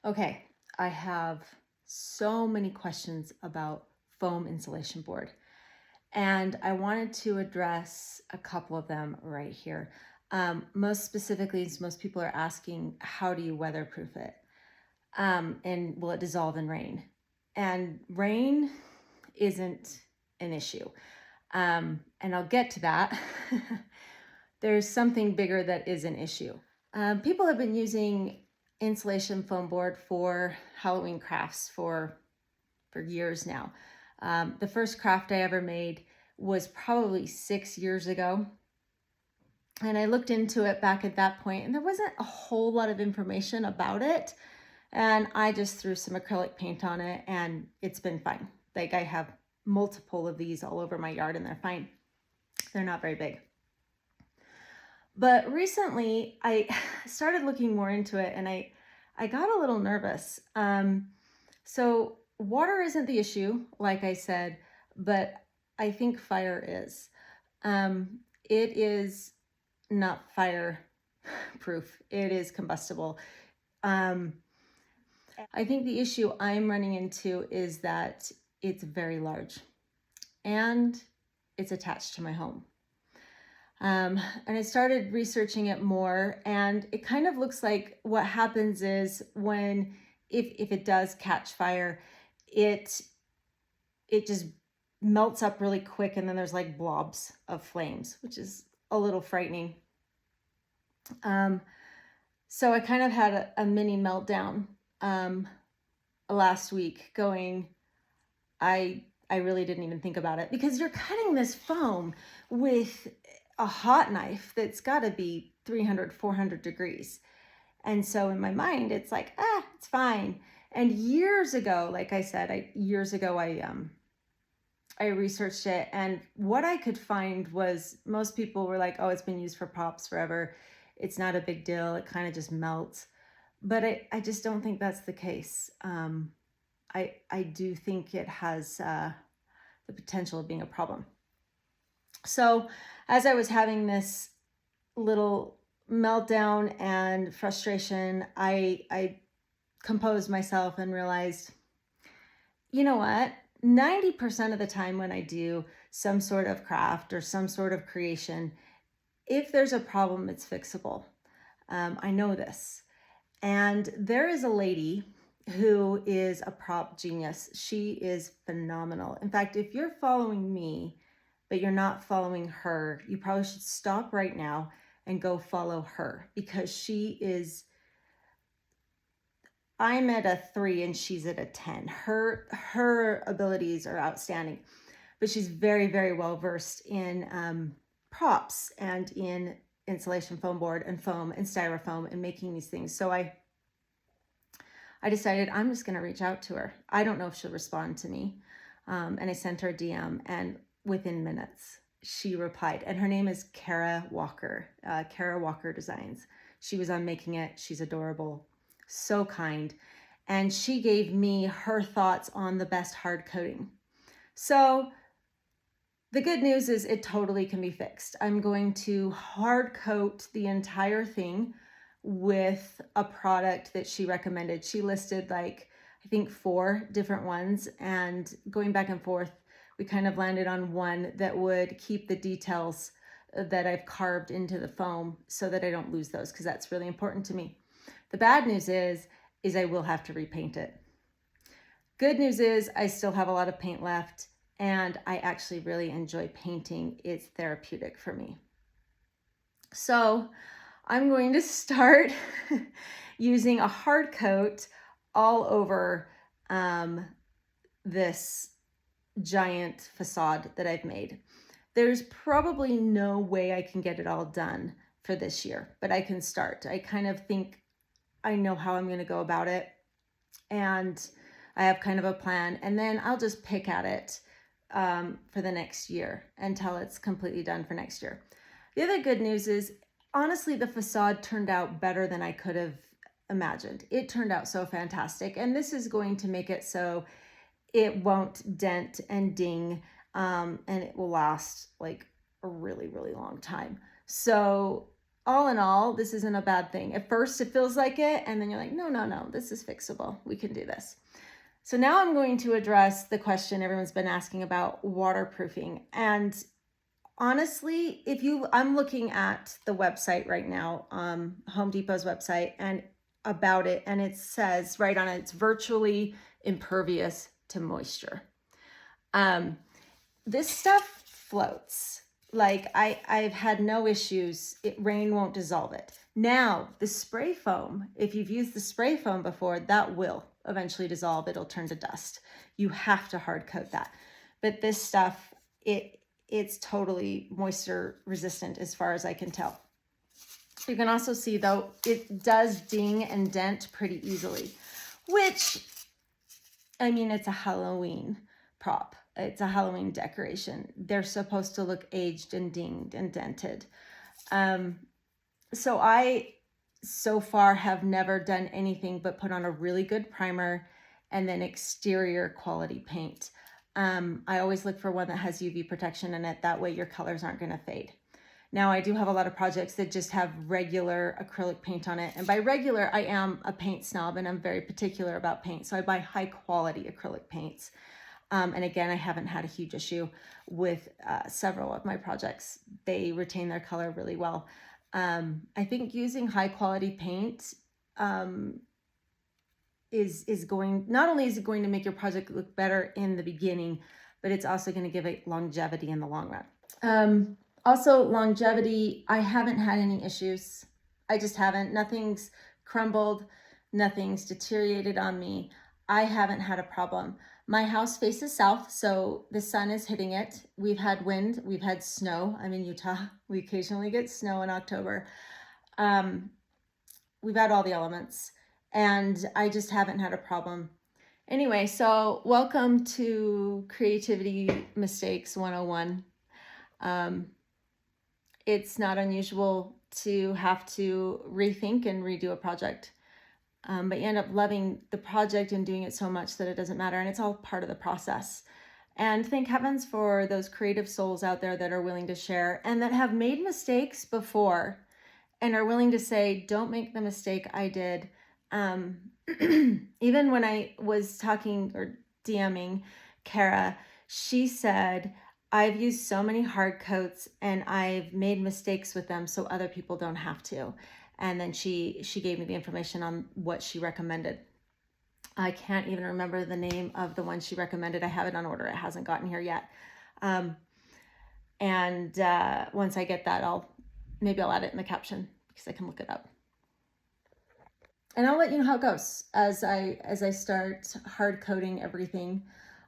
Okay, I have so many questions about foam insulation board, and I wanted to address a couple of them right here. Most specifically, most people are asking, how do you weatherproof it? And will it dissolve in rain? And rain isn't an issue. And I'll get to that. There's something bigger that is an issue. People have been using insulation foam board for Halloween crafts for years now. The first craft I ever made was probably 6 years ago. And I looked into it back at that point, and there wasn't a whole lot of information about it. And I just threw some acrylic paint on it, and it's been fine. Like, I have multiple of these all over my yard, and they're fine. They're not very big. But recently I started looking more into it, and I got a little nervous. So water isn't the issue, like I said, but I think fire is. It is not fire proof. It is combustible. I think the issue I'm running into is that it's very large and it's attached to my home. And I started researching it more, and it kind of looks like what happens is when, if it does catch fire, it just melts up really quick, and then there's like blobs of flames, which is a little frightening. So I kind of had a mini meltdown last week going, I really didn't even think about it, because you're cutting this foam with a hot knife that's got to be 300, 400 degrees. And so in my mind, it's like, it's fine. And years ago, like I said, I researched it, and what I could find was most people were like, oh, it's been used for props forever. It's not a big deal. It kind of just melts. But I just don't think that's the case. I do think it has the potential of being a problem. So as I was having this little meltdown and frustration, I composed myself and realized, you know what? 90% of the time when I do some sort of craft or some sort of creation, if there's a problem, it's fixable. I know this. And there is a lady who is a prop genius. She is phenomenal. In fact, if you're following me, but you're not following her, you probably should stop right now and go follow her, because I'm at a 3 and she's at a 10. Her abilities are outstanding, but she's very, very well versed in props and in insulation foam board and foam and styrofoam and making these things. So I decided I'm just going to reach out to her. I don't know if she'll respond to me. And I sent her a DM, and within minutes she replied, and her name is Kara Walker, Kara Walker Designs. She was on Making It. She's adorable, so kind. And she gave me her thoughts on the best hard coating. So the good news is it totally can be fixed. I'm going to hard coat the entire thing with a product that she recommended. She listed like, I think 4 different ones, and going back and forth, we kind of landed on one that would keep the details that I've carved into the foam so that I don't lose those, because that's really important to me. The bad news is I will have to repaint it. Good news is I still have a lot of paint left, and I actually really enjoy painting. It's therapeutic for me. So I'm going to start using a hard coat all over this giant facade that I've made. There's probably no way I can get it all done for this year, but I can start. I kind of think I know how I'm going to go about it, and I have kind of a plan, and then I'll just pick at it for the next year until it's completely done for next year. The other good news is, honestly, the facade turned out better than I could have imagined. It turned out so fantastic, and this is going to make it so it won't dent and ding, and it will last like a really, really long time. So all in all, this isn't a bad thing. At first it feels like it, and then you're like, no, this is fixable. We can do this. So now I'm going to address the question everyone's been asking about waterproofing. And honestly, I'm looking at the website right now, Home Depot's website, and about it, and it says right on it, it's virtually impervious to moisture. This stuff floats. Like I've had no issues. Rain won't dissolve it. Now the spray foam, if you've used the spray foam before, that will eventually dissolve. It'll turn to dust. You have to hard coat that. But this stuff, it's totally moisture resistant as far as I can tell. You can also see though, it does ding and dent pretty easily, which, I mean, it's a Halloween prop. It's a Halloween decoration. They're supposed to look aged and dinged and dented. So I, so far, have never done anything but put on a really good primer and then exterior quality paint. I always look for one that has UV protection in it. That way your colors aren't going to fade. Now I do have a lot of projects that just have regular acrylic paint on it. And by regular, I am a paint snob and I'm very particular about paint. So I buy high quality acrylic paints. And again, I haven't had a huge issue with several of my projects. They retain their color really well. I think using high quality paint is going, not only is it going to make your project look better in the beginning, but it's also going to give it longevity in the long run. Also longevity, I haven't had any issues. I just haven't. Nothing's crumbled, nothing's deteriorated on me. I haven't had a problem. My house faces south, so the sun is hitting it. We've had wind, we've had snow. I'm in Utah. We occasionally get snow in October. We've had all the elements, and I just haven't had a problem. Anyway, so welcome to Creativity Mistakes 101. It's not unusual to have to rethink and redo a project. But you end up loving the project and doing it so much that it doesn't matter. And it's all part of the process. And thank heavens for those creative souls out there that are willing to share and that have made mistakes before and are willing to say, don't make the mistake I did. Even when I was talking or DMing Kara, she said, I've used so many hard coats and I've made mistakes with them so other people don't have to. And then she gave me the information on what she recommended. I can't even remember the name of the one she recommended. I have it on order. It hasn't gotten here yet. Once I get that, I'll add it in the caption because I can look it up. And I'll let you know how it goes as I start hard coding everything.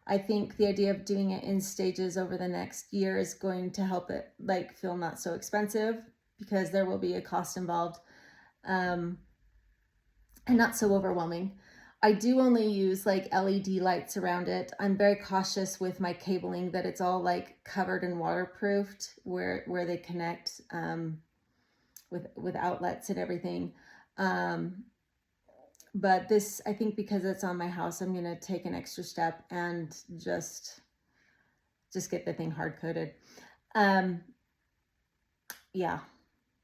I think the idea of doing it in stages over the next year is going to help it feel not so expensive because there will be a cost involved. And not so overwhelming. I do only use LED lights around it. I'm very cautious with my cabling that it's all covered and waterproofed where they connect with outlets and everything. But this, I think because it's on my house, I'm going to take an extra step and just get the thing hard coated. Yeah.